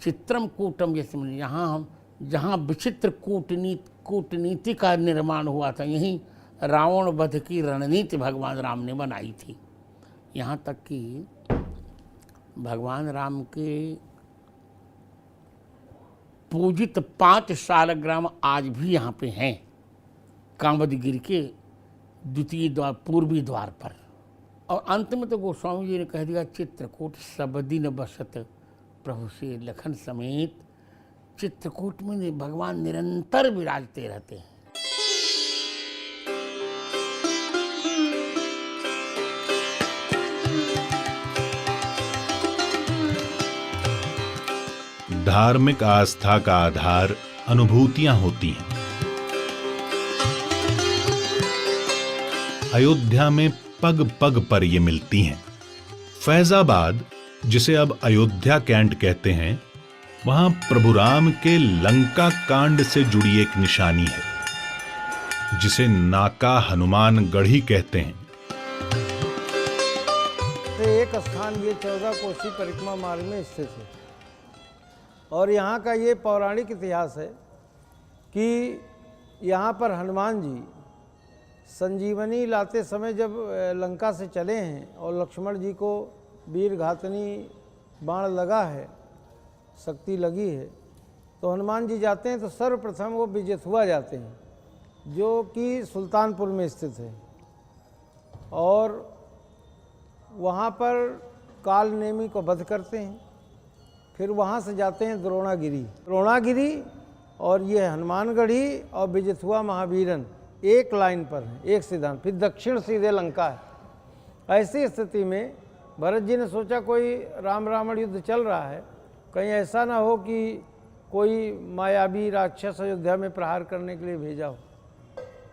चित्रम कूटम। जैसे यहाँ हम जहाँ विचित्र कूटनीति का निर्माण हुआ था, यहीं रावण वध की रणनीति भगवान राम ने बनाई थी। यहाँ तक कि भगवान राम के पूजित 5 शालग्राम आज भी यहाँ पे हैं, कामदगिरि के द्वितीय द्वार, पूर्वी द्वार पर। और अंत में तो गोस्वामी जी ने कह दिया, चित्रकूट सब दिन बसत प्रभु से लखन समेत। चित्रकूट में भगवान निरंतर विराजते रहते हैं। धार्मिक आस्था का आधार अनुभूतियां होती हैं। अयोध्या में पग पग पर ये मिलती हैं। फैजाबाद, जिसे अब अयोध्या कैंट कहते हैं, वहां प्रभु राम के लंका कांड से जुड़ी एक निशानी है, जिसे नाका हनुमान गढ़ी कहते हैं। एक स्थान ये 14 कोसी परिक्रमा मार्ग में स्थित है और यहाँ का ये पौराणिक इतिहास है कि यहाँ पर हनुमान जी संजीवनी लाते समय जब लंका से चले हैं और लक्ष्मण जी को वीर घातनी बाण लगा है, शक्ति लगी है, तो हनुमान जी जाते हैं तो सर्वप्रथम वो बिजेथुआ जाते हैं, जो कि सुल्तानपुर में स्थित है। और वहाँ पर काल नेमी को वध करते हैं। फिर वहाँ से जाते हैं द्रोणागिरी और ये हनुमानगढ़ी और बिजेथुआ महावीरन एक लाइन पर है, एक सिद्धांत। फिर दक्षिण सीधे लंका है। ऐसी स्थिति में भरत जी ने सोचा कोई राम रावण युद्ध चल रहा है, कहीं ऐसा ना हो कि कोई मायावी राक्षस अयोध्या में प्रहार करने के लिए भेजा हो।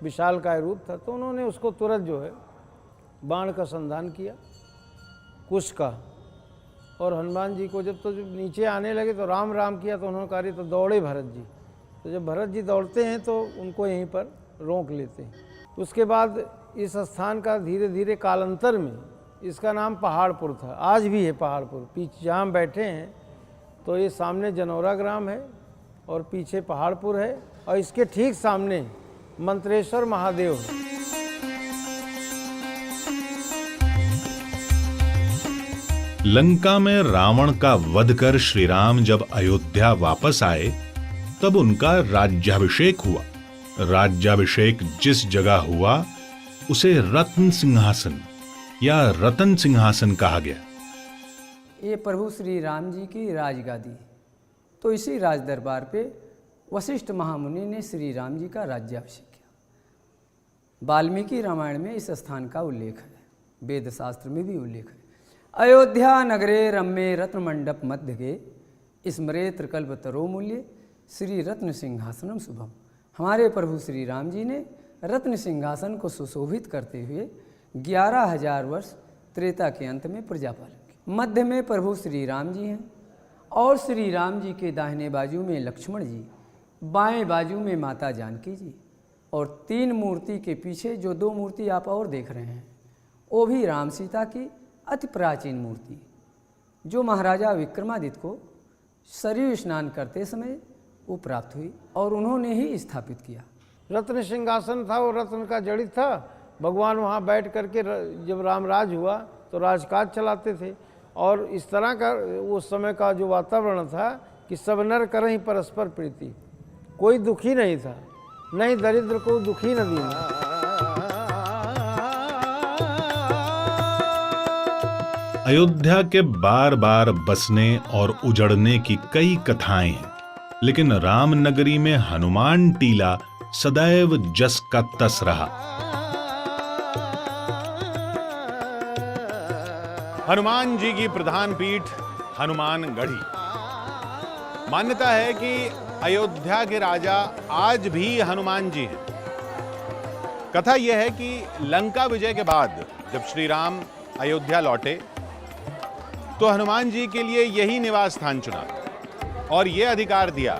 विशालकाय रूप था, तो उन्होंने उसको तुरंत जो है बाण का संधान किया, कुश का। और हनुमान जी को जब नीचे आने लगे तो राम राम किया, तो उन्होंने कहा तो दौड़े भरत जी। तो जब भरत जी दौड़ते हैं तो उनको यहीं पर रोक लेते हैं। उसके बाद इस स्थान का धीरे धीरे कालांतर में इसका नाम पहाड़पुर था, आज भी है पहाड़पुर। पीछे जहाँ बैठे हैं तो ये सामने जनौरा ग्राम है और पीछे पहाड़पुर है और इसके ठीक सामने मंत्रेश्वर महादेव है। लंका में रावण का वध कर श्री राम जब अयोध्या वापस आए तब उनका राज्याभिषेक हुआ। राज्याभिषेक जिस जगह हुआ उसे रत्न सिंहासन या रतन सिंहासन कहा गया। ये प्रभु श्री राम जी की राजगादी। तो इसी राज दरबार पे वशिष्ठ महामुनि ने श्री राम जी का राज्याभिषेक किया। वाल्मीकि रामायण में इस स्थान का उल्लेख है, वेद शास्त्र में भी उल्लेख है। अयोध्या नगरे रम्ये रत्न मंडप मध्य स्मरे त्रिकल्पतरो मूल्य श्री रत्न सिंहासनम शुभम। हमारे प्रभु श्री राम जी ने रत्न सिंहासन को सुशोभित करते हुए 11,000 वर्ष त्रेता के अंत में प्रजापालन किया। मध्य में प्रभु श्री राम जी हैं और श्री राम जी के दाहिने बाजू में लक्ष्मण जी, बाएं बाजू में माता जानकी जी, और 3 मूर्ति के पीछे जो 2 मूर्ति आप और देख रहे हैं वो भी राम सीता की अति प्राचीन मूर्ति, जो महाराजा विक्रमादित्य को सरयू स्नान करते समय वो प्राप्त हुई और उन्होंने ही स्थापित किया। रत्न सिंहासन था, वो रत्न का जड़ित था। भगवान वहाँ बैठ करके जब रामराज हुआ तो राजकाज चलाते थे, और इस तरह का उस समय का जो वातावरण था कि सब नर करहीं परस्पर प्रीति, कोई दुखी नहीं था, नहीं दरिद्र को दुखी न दीना। अयोध्या के बार बार बसने और उजड़ने की कई कथाएं हैं, लेकिन राम नगरी में हनुमान टीला सदैव जस का तस रहा। हनुमान जी की प्रधान पीठ हनुमानगढ़ी। मान्यता है कि अयोध्या के राजा आज भी हनुमान जी हैं। कथा यह है कि लंका विजय के बाद जब श्री राम अयोध्या लौटे तो हनुमान जी के लिए यही निवास स्थान चुना और यह अधिकार दिया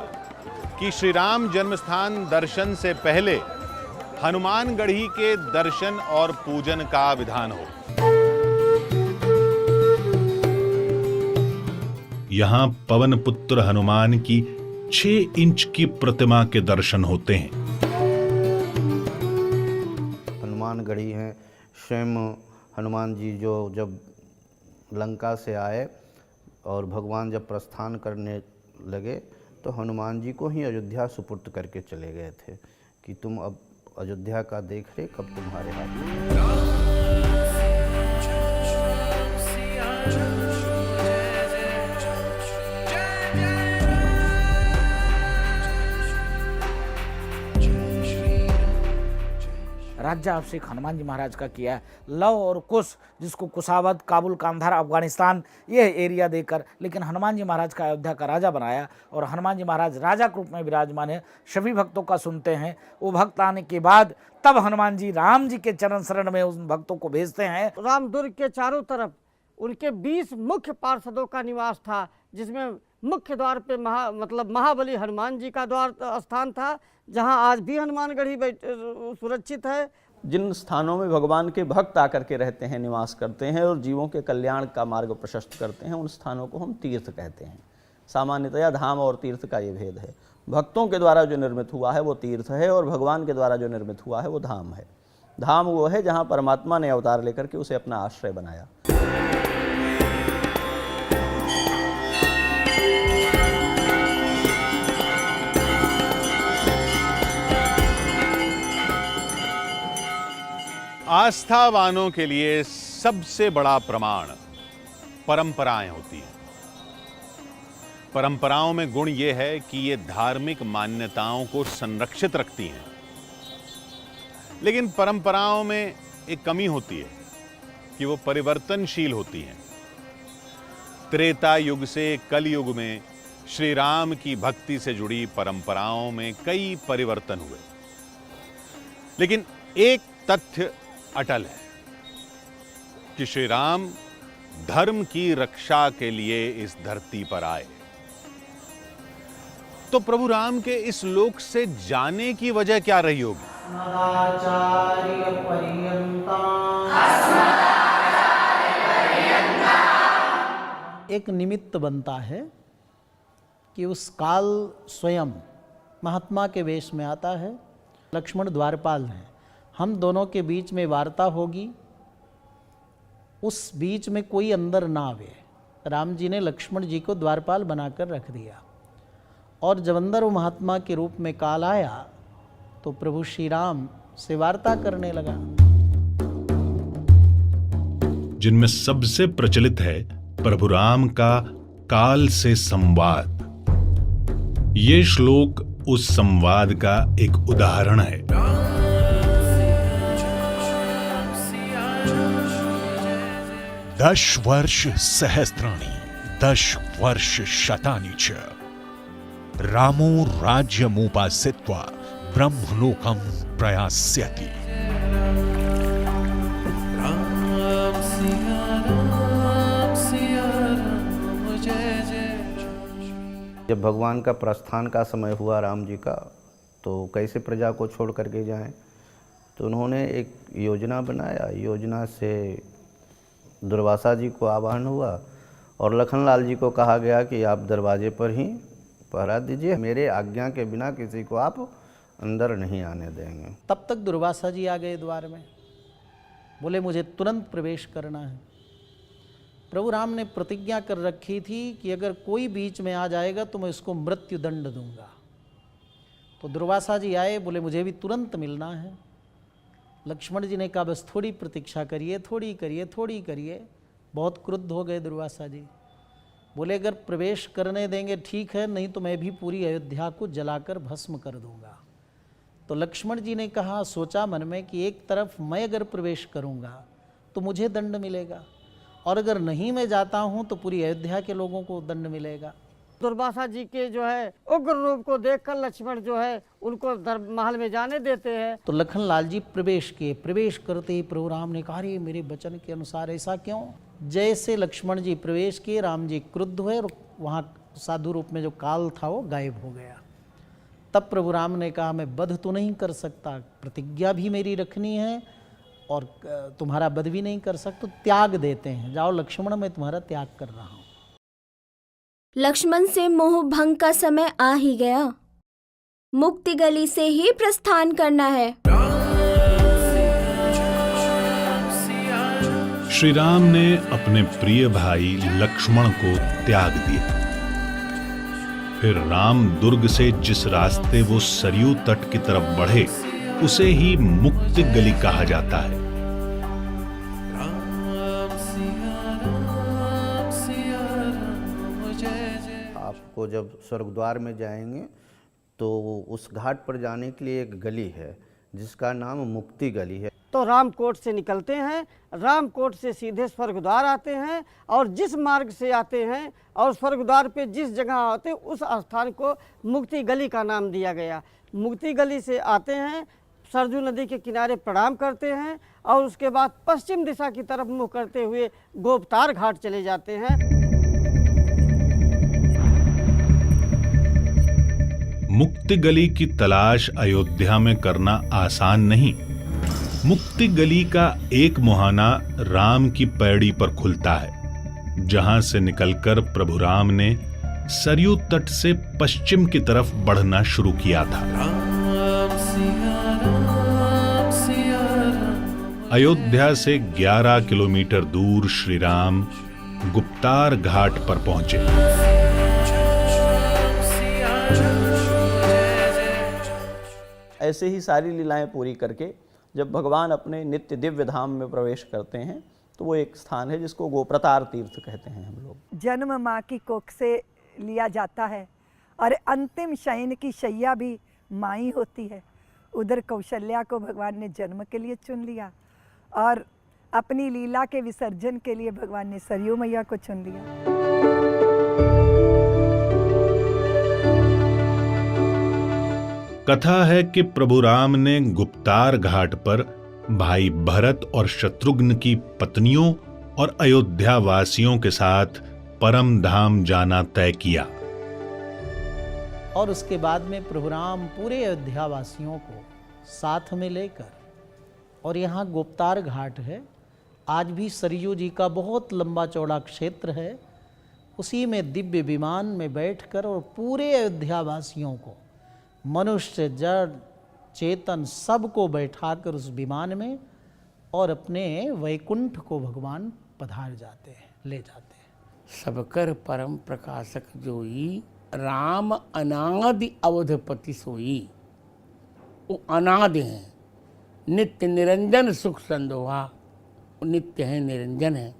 कि श्री राम जन्मस्थान दर्शन से पहले हनुमानगढ़ी के दर्शन और पूजन का विधान हो। यहां पवन पुत्र हनुमान की 6 इंच की प्रतिमा के दर्शन होते हैं। हनुमानगढ़ी हैं। स्वयं हनुमान जी जो जब लंका से आए और भगवान जब प्रस्थान करने लगे तो हनुमान जी को ही अयोध्या सुपुर्द करके चले गए थे कि तुम अब अयोध्या का देख रहे, कब तुम्हारे हाथ में। राज्याभिषेक हनुमान जी महाराज का किया है। लव और कुश, जिसको कुशावत, काबुल, कांधार, अफगानिस्तान ये एरिया देकर, लेकिन हनुमान जी महाराज का अयोध्या का राजा बनाया और हनुमान जी महाराज राजा के रूप में विराजमान है। सभी भक्तों का सुनते हैं। वो भक्त आने के बाद तब हनुमान जी राम जी के चरण शरण में उन भक्तों को भेजते हैं। राम दुर्ग के चारों तरफ उनके 20 मुख्य पार्षदों का निवास था, जिसमें मुख्य द्वार पे महाबली हनुमान जी का द्वार स्थान था, जहां आज भी हनुमानगढ़ी सुरक्षित है। जिन स्थानों में भगवान के भक्त आकर के रहते हैं, निवास करते हैं और जीवों के कल्याण का मार्ग प्रशस्त करते हैं, उन स्थानों को हम तीर्थ कहते हैं। सामान्यतया धाम और तीर्थ का ये भेद है। भक्तों के द्वारा जो निर्मित हुआ है वो तीर्थ है और भगवान के द्वारा जो निर्मित हुआ है वो धाम है। धाम वो है जहाँ परमात्मा ने अवतार लेकर के उसे अपना आश्रय बनाया। आस्थावानों के लिए सबसे बड़ा प्रमाण परंपराएं होती हैं। परंपराओं में गुण यह है कि ये धार्मिक मान्यताओं को संरक्षित रखती हैं, लेकिन परंपराओं में एक कमी होती है कि वो परिवर्तनशील होती हैं। त्रेता युग से कलयुग में श्री राम की भक्ति से जुड़ी परंपराओं में कई परिवर्तन हुए, लेकिन एक तथ्य अटल है कि श्री राम धर्म की रक्षा के लिए इस धरती पर आए। तो प्रभु राम के इस लोक से जाने की वजह क्या रही होगी? एक निमित्त बनता है कि उस काल स्वयं महात्मा के वेश में आता है। लक्ष्मण द्वारपाल हैं, हम दोनों के बीच में वार्ता होगी, उस बीच में कोई अंदर ना आवे, राम जी ने लक्ष्मण जी को द्वारपाल बनाकर रख दिया। और जब अंदर वो महात्मा के रूप में काल आया तो प्रभु श्री राम से वार्ता करने लगा, जिनमें सबसे प्रचलित है प्रभु राम का काल से संवाद। ये श्लोक उस संवाद का एक उदाहरण है। दश वर्ष सहस्राणि दश वर्ष शतानि च रामो राज्यमुपाश्रित्वा ब्रह्मलोकं प्रयास्यति। जब भगवान का प्रस्थान का समय हुआ राम जी का, तो कैसे प्रजा को छोड़ करके जाएं, तो उन्होंने एक योजना बनाया। योजना से दुर्वासा जी को आह्वान हुआ और लखनलाल जी को कहा गया कि आप दरवाजे पर ही पहरा दीजिए, मेरे आज्ञा के बिना किसी को आप अंदर नहीं आने देंगे। तब तक दुर्वासा जी आ गए द्वार में, बोले मुझे तुरंत प्रवेश करना है। प्रभु राम ने प्रतिज्ञा कर रखी थी कि अगर कोई बीच में आ जाएगा तो मैं उसको मृत्यु दंड दूंगा। तो दुर्वासा जी आए, बोले मुझे भी तुरंत मिलना है। लक्ष्मण जी ने कहा बस थोड़ी प्रतीक्षा करिए, थोड़ी करिए, थोड़ी करिए। बहुत क्रुद्ध हो गए दुर्वासा जी, बोले अगर प्रवेश करने देंगे ठीक है, नहीं तो मैं भी पूरी अयोध्या को जलाकर भस्म कर दूंगा। तो लक्ष्मण जी ने कहा, सोचा मन में कि एक तरफ मैं अगर प्रवेश करूंगा तो मुझे दंड मिलेगा, और अगर नहीं मैं जाता हूं तो पूरी अयोध्या के लोगों को दंड मिलेगा। दुर्वासा जी के जो है उग्र रूप को देखकर लक्ष्मण जो है उनको महल में जाने देते हैं। तो लखनलाल जी प्रवेश किए। प्रवेश करते ही प्रभु राम ने कहा, अरे मेरे वचन के अनुसार ऐसा क्यों? जैसे लक्ष्मण जी प्रवेश किए, राम जी क्रुद्ध हुए और वहाँ साधु रूप में जो काल था वो गायब हो गया। तब प्रभु राम ने कहा, मैं वध तो नहीं कर सकता, प्रतिज्ञा भी मेरी रखनी है और तुम्हारा वध भी नहीं कर सकता, तो त्याग देते हैं। जाओ लक्ष्मण, मैं तुम्हारा त्याग कर रहा हूँ। लक्ष्मण से मोह भंग का समय आ ही गया, मुक्ति गली से ही प्रस्थान करना है। श्री राम ने अपने प्रिय भाई लक्ष्मण को त्याग दिया। फिर राम दुर्ग से जिस रास्ते वो सरयू तट की तरफ बढ़े उसे ही मुक्ति गली कहा जाता है। आपको जब स्वर्गद्वार में जाएंगे तो उस घाट पर जाने के लिए एक गली है जिसका नाम मुक्ति गली है। तो रामकोट से निकलते हैं, रामकोट से सीधे स्वर्गद्वार आते हैं, और जिस मार्ग से आते हैं और स्वर्गद्वार पे जिस जगह आते हैं उस स्थान को मुक्ति गली का नाम दिया गया। मुक्ति गली से आते हैं, सरजू नदी के किनारे प्रणाम करते हैं और उसके बाद पश्चिम दिशा की तरफ मुँह करते हुए गोपतार घाट चले जाते हैं। मुक्ति गली की तलाश अयोध्या में करना आसान नहीं। मुक्ति गली का एक मुहाना राम की पैड़ी पर खुलता है, जहां से निकलकर प्रभु राम ने सरयू तट से पश्चिम की तरफ बढ़ना शुरू किया था। अयोध्या से 11 किलोमीटर दूर श्री राम गुप्तार घाट पर पहुंचे। ऐसे ही सारी लीलाएं पूरी करके जब भगवान अपने नित्य दिव्य धाम में प्रवेश करते हैं तो वो एक स्थान है जिसको गोप्रतार तीर्थ कहते हैं हम लोग। जन्म माँ की कोख से लिया जाता है और अंतिम शयन की शैया भी माँ ही होती है। उधर कौशल्या को भगवान ने जन्म के लिए चुन लिया और अपनी लीला के विसर्जन के लिए भगवान ने सरयू मैया को चुन लिया। कथा है कि प्रभु राम ने गुप्तार घाट पर भाई भरत और शत्रुघ्न की पत्नियों और अयोध्या वासियों के साथ परम धाम जाना तय किया। और उसके बाद में प्रभु राम पूरे अयोध्या वासियों को साथ में लेकर, और यहाँ गुप्तार घाट है, आज भी सरयू जी का बहुत लंबा चौड़ा क्षेत्र है, उसी में दिव्य विमान में बैठकर और पूरे अयोध्या वासियों को, मनुष्य जड़ चेतन सबको बैठाकर उस विमान में और अपने वैकुंठ को भगवान पधार जाते हैं, ले जाते हैं। सबकर परम प्रकाशक जोई, राम अनादि अवधपति सोई। वो अनादि हैं, नित्य निरंजन सुख संदोहा, नित्य है निरंजन है,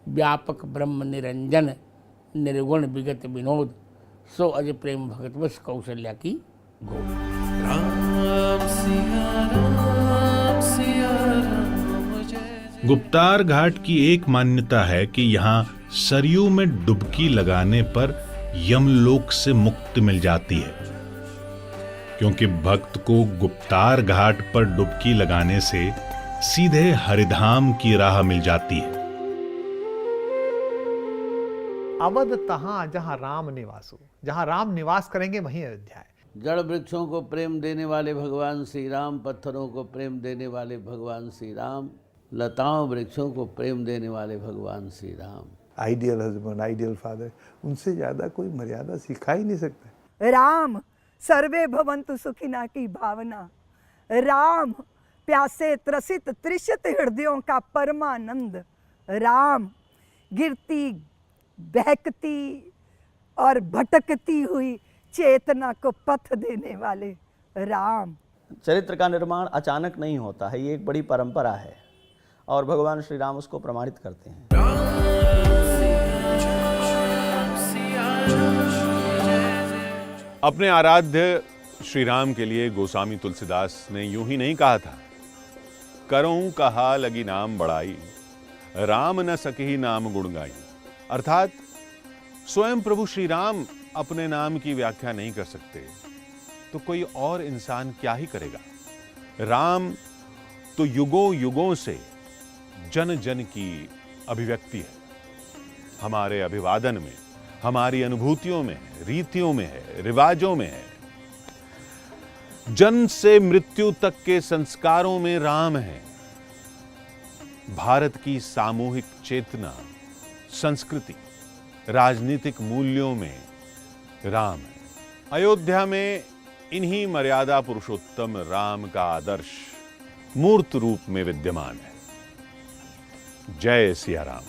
व्यापक ब्रह्म निरंजन, निर्गुण विगत विनोद, सो अज प्रेम भगत बस कौशल्या की गोद। गुप्तार घाट की एक मान्यता है कि यहाँ सरयू में डुबकी लगाने पर यमलोक से मुक्ति मिल जाती है, क्योंकि भक्त को गुप्तार घाट पर डुबकी लगाने से सीधे हरिधाम की राह मिल जाती है। अवध तहां जहां राम निवासो, जहां राम निवास करेंगे वहीं अयोध्या है। जड़ वृक्षों को प्रेम देने वाले भगवान श्री राम, पत्थरों को प्रेम देने वाले भगवान श्री राम, लताओं वृक्षों को प्रेम देने वाले भगवान Shri Ram. Ideal husband, ideal father, उनसे ज्यादा कोई मर्यादा सिखा ही नहीं सकता। राम सर्वे भवन्तु सुखिना की भावना, राम प्यासे त्रसित तृषित हृदयों का परमानंद, राम गिरती बहकती और भटकती हुई चेतना को पथ देने वाले राम। चरित्र का निर्माण अचानक नहीं होता है, ये एक बड़ी परंपरा है और भगवान श्री राम उसको प्रमाणित करते हैं। अपने आराध्य श्री राम के लिए गोस्वामी तुलसीदास ने यूं ही नहीं कहा था, करऊं कहा लगी नाम बढ़ाई, राम न सके नाम गुण गाई। अर्थात स्वयं प्रभु श्री राम अपने नाम की व्याख्या नहीं कर सकते तो कोई और इंसान क्या ही करेगा। राम तो युगों युगों से जन जन की अभिव्यक्ति है, हमारे अभिवादन में, हमारी अनुभूतियों में, रीतियों में है, रिवाजों में है। जन्म से मृत्यु तक के संस्कारों में राम है। भारत की सामूहिक चेतना, संस्कृति, राजनीतिक मूल्यों में राम है। अयोध्या में इन्हीं मर्यादा पुरुषोत्तम राम का आदर्श मूर्त रूप में विद्यमान है। जय सिया राम।